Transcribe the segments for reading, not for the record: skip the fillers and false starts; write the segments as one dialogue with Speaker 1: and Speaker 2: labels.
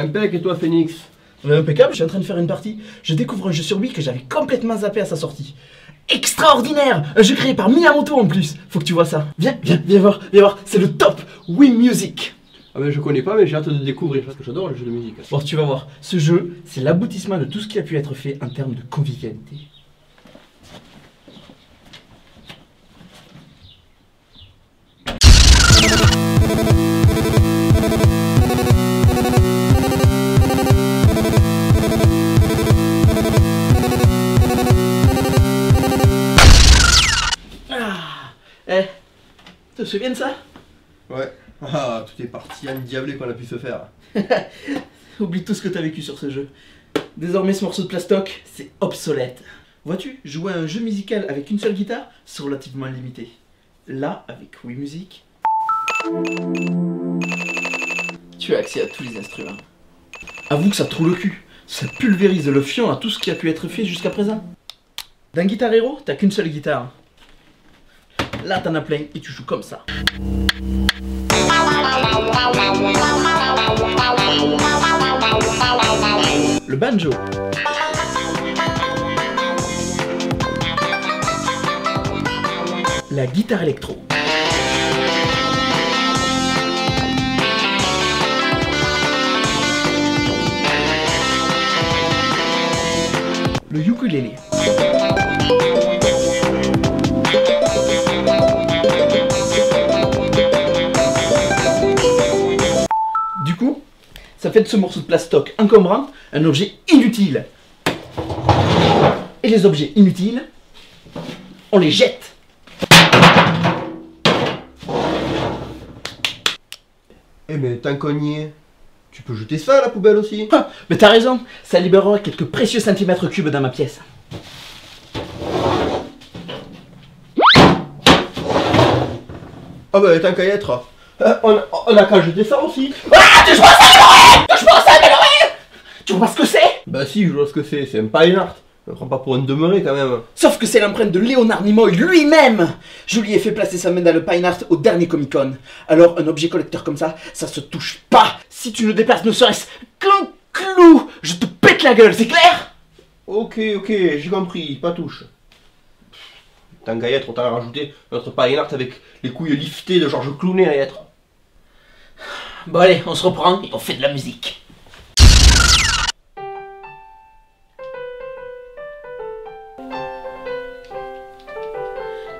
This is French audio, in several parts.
Speaker 1: Impec, et toi Phoenix?
Speaker 2: Impeccable, je suis en train de faire une partie. Je découvre un jeu sur Wii que j'avais complètement zappé à sa sortie. Extraordinaire! Un jeu créé par Miyamoto en plus. Faut que tu vois ça. Viens voir, c'est le top Wii Music.
Speaker 1: Ah ben je connais pas, mais j'ai hâte de le découvrir parce que j'adore les jeux de musique.
Speaker 2: Bon, tu vas voir, ce jeu, c'est l'aboutissement de tout ce qui a pu être fait en termes de convivialité. Tu te souviens de ça?
Speaker 1: Ouais. Ah, tout est parti endiablé qu'on a pu se faire.
Speaker 2: Oublie tout ce que t'as vécu sur ce jeu. Désormais, ce morceau de plastoc, c'est obsolète. Vois-tu, jouer à un jeu musical avec une seule guitare, c'est relativement limité. Là, avec Wii Music, tu as accès à tous les instruments. Avoue que ça trouve le cul. Ça pulvérise le fion à tout ce qui a pu être fait jusqu'à présent. Dans Guitar Hero, t'as qu'une seule guitare. Là, t'en as plein et tu joues comme ça. Le banjo. La guitare électro. Le ukulélé. Du coup, ça fait de ce morceau de plastoc encombrant un objet inutile. Et les objets inutiles, on les jette.
Speaker 1: Eh mais tant qu'on y est, tu peux jeter ça à la poubelle aussi.
Speaker 2: Ah, mais t'as raison, ça libérera quelques précieux centimètres cubes dans ma pièce.
Speaker 1: Ah bah tant qu'à y être, on a qu'à jeter ça aussi.
Speaker 2: Ah, touche pas ça, Améloré! Touche pas ça, Améloré! Tu vois pas ce que c'est?
Speaker 1: Bah si, je vois ce que c'est un fine art. On prend pas pour un demeuré quand même.
Speaker 2: Sauf que c'est l'empreinte de Léonard Nimoy lui-même. Je lui ai fait placer sa main dans le Pine Art au dernier Comic Con. Alors un objet collecteur comme ça se touche pas. Si tu ne déplaces ne serait-ce qu'un clou, je te pète la gueule, c'est clair?
Speaker 1: Ok, j'ai compris, pas touche. Tant qu'à y être, on t'a rajouté notre Pine Art avec les couilles liftées de Georges Clooney à y être.
Speaker 2: Bon allez, on se reprend et on fait de la musique.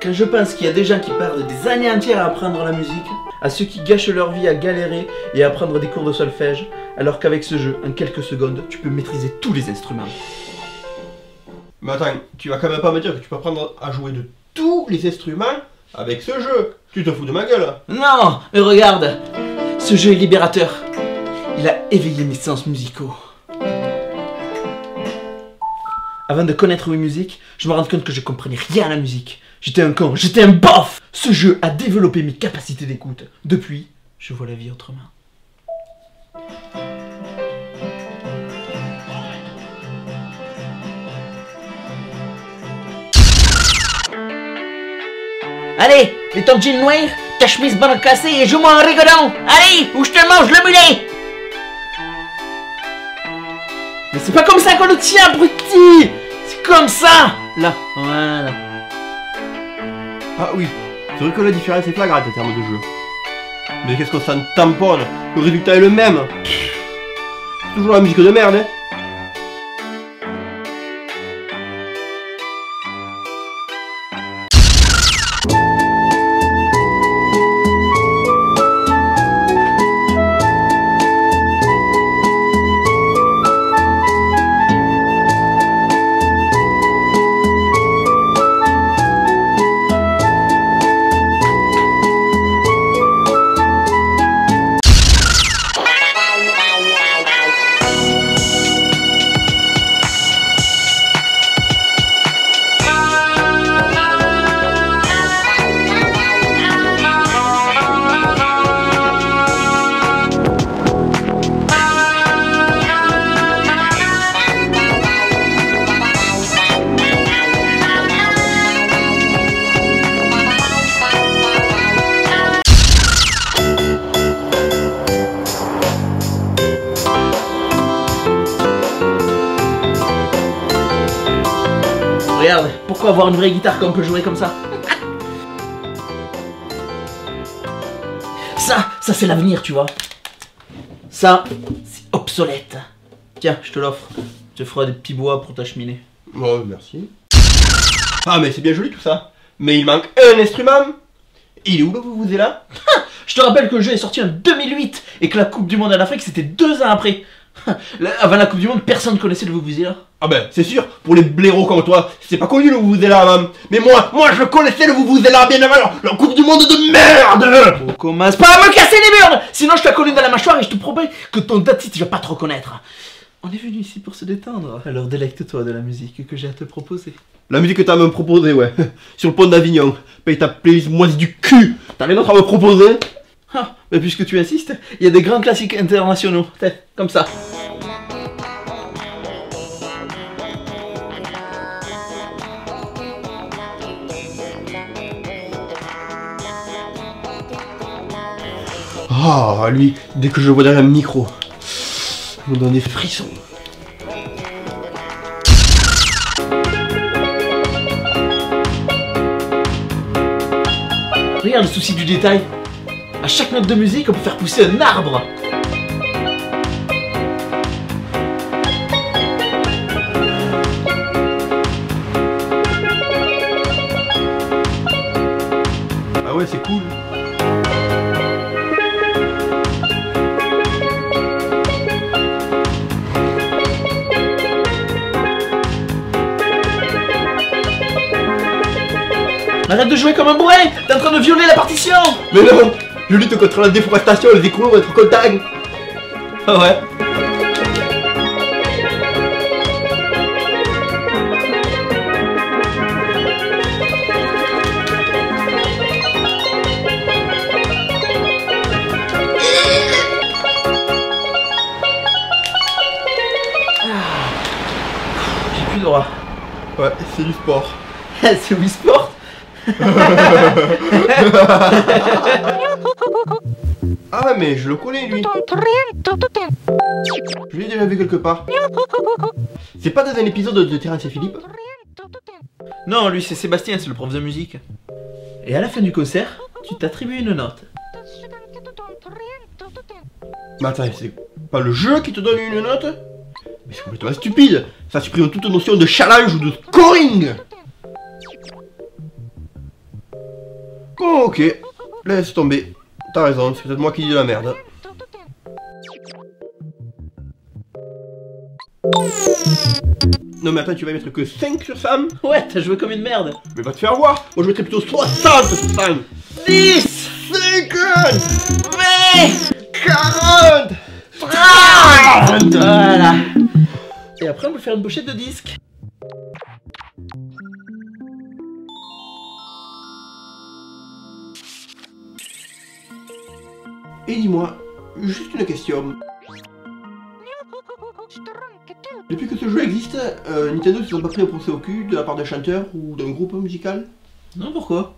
Speaker 2: Quand je pense qu'il y a des gens qui perdent des années entières à apprendre la musique, à ceux qui gâchent leur vie à galérer et à prendre des cours de solfège, alors qu'avec ce jeu, en quelques secondes, tu peux maîtriser tous les instruments.
Speaker 1: Mais attends, tu vas quand même pas me dire que tu peux apprendre à jouer de tous les instruments avec ce jeu. Tu te fous de ma gueule.
Speaker 2: Non, mais regarde, ce jeu est libérateur. Il a éveillé mes sens musicaux. Avant de connaître Wii Music, je me rends compte que je comprenais rien à la musique. J'étais un con, j'étais un bof. Ce jeu a développé mes capacités d'écoute. Depuis, je vois la vie autrement. Allez, mets ton jean noir, ta chemise bonne cassée et joue-moi un rigodon. Allez, ou je te mange le mulet. Mais c'est pas comme ça qu'on le tient, abruti. C'est comme ça. Là, voilà.
Speaker 1: Ah oui, c'est vrai que la différence est flagrante en termes de jeu. Mais qu'est-ce qu'on s'en tamponne? Le résultat est le même. C'est toujours la musique de merde, hein.
Speaker 2: Regarde, pourquoi avoir une vraie guitare quand on peut jouer comme ça? Ça c'est l'avenir, tu vois. Ça, c'est obsolète. Tiens, je te l'offre. Je te ferai des petits bois pour ta cheminée.
Speaker 1: Oh, merci. Ah, mais c'est bien joli tout ça. Mais il manque un instrument. Il est où le Vuvuzela?
Speaker 2: Je te rappelle que le jeu est sorti en 2008 et que la Coupe du Monde en Afrique c'était 2 ans après. Avant la Coupe du Monde, personne ne connaissait le Vuvuzela.
Speaker 1: Ah ben, c'est sûr, pour les blaireaux comme toi, c'est pas connu le Vuvuzela, même. Mais moi, je connaissais le Vuvuzela bien avant la Coupe du Monde de merde.
Speaker 2: Oh, commence pas à me casser les burnes. Sinon je te colle dans la mâchoire et je te promets que ton datite va pas te reconnaître. On est venu ici pour se détendre. Alors délecte-toi de la musique que j'ai à te proposer.
Speaker 1: La musique que t'as à me proposer, ouais. Sur le pont d'Avignon. Paye ta playlist moisie du cul. T'as rien d'autre à me proposer?
Speaker 2: Ah, mais puisque tu insistes, il y a des grands classiques internationaux. Comme ça.
Speaker 1: Ah, lui, dès que je le vois derrière un micro, il me donne des frissons.
Speaker 2: Regarde le souci du détail. À chaque note de musique, on peut faire pousser un arbre.
Speaker 1: Ah ouais, c'est cool.
Speaker 2: Arrête de jouer comme un bourrin. T'es en train de violer la partition.
Speaker 1: Mais non, je lutte contre la déforestation, les écolos vont être contents.
Speaker 2: Ah ouais. J'ai plus le droit.
Speaker 1: Ouais, c'est du sport.
Speaker 2: C'est Wii Sport.
Speaker 1: Ah mais je le connais lui. Je l'ai déjà vu quelque part. C'est pas dans un épisode de Terence et Philippe?
Speaker 2: Non, lui c'est Sébastien, c'est le prof de musique. Et à la fin du concert, tu t'attribues une note.
Speaker 1: Mais attends, c'est pas le jeu qui te donne une note? Mais c'est complètement stupide. Ça supprime toute notion de challenge ou de scoring. Bon ok, laisse tomber. T'as raison, c'est peut-être moi qui dis de la merde. Non mais attends, tu vas mettre que 5 sur Sam?
Speaker 2: Ouais, t'as joué comme une merde.
Speaker 1: Mais va te faire voir. Moi je mettrais plutôt 60 sur Sam.
Speaker 2: 10
Speaker 1: 50
Speaker 2: 20
Speaker 1: 40
Speaker 2: 30. Voilà. Et après on peut faire une pochette de disques.
Speaker 1: Et dis-moi, juste une question. Depuis que ce jeu existe, Nintendo ne s'est pas pris un procès au cul de la part d'un chanteur ou d'un groupe musical?
Speaker 2: Non, pourquoi?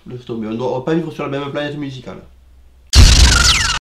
Speaker 1: Laisse tomber, on ne doit pas vivre sur la même planète musicale.